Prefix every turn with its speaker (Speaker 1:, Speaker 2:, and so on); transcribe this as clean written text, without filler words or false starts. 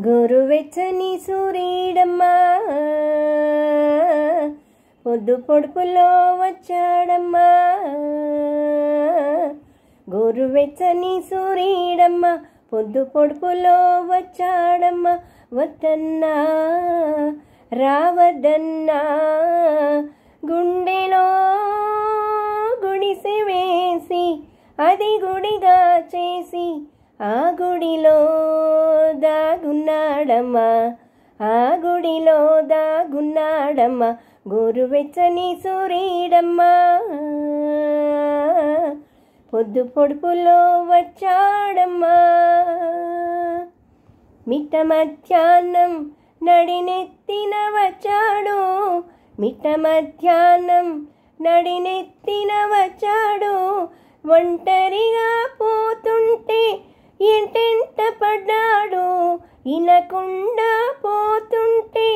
Speaker 1: గోరువెచ్చని సూర్యుడమ్మా పొద్దు పొడుపులో వచ్చాడమ్మా. గోరువెచ్చని సూర్యుడమ్మా పొద్దు పొడుపులో వచ్చాడమ్మా. వద్దన్నా రావద్దన్నా గుండెలో గుడిసె వేసి అది గుడిగా చేసి ఆ గుడిలో దాగున్నాడమ్మా. ఆ గుడిలో దాగున్నాడమ్మా. గోరువెచ్చని సూర్యుడమ్మా పొద్దు పొడుపులో వచ్చాడమ్మా. మిట్ట మధ్యాహ్నం నడినెత్తిన వచ్చాడు. మిట్ట మధ్యాహ్నం నడినెత్తిన వచ్చాడు. ఒంటరిగా పోతుంటే ఎంటెంట పడ్డాడు. ఇనకుండా పోతుంటే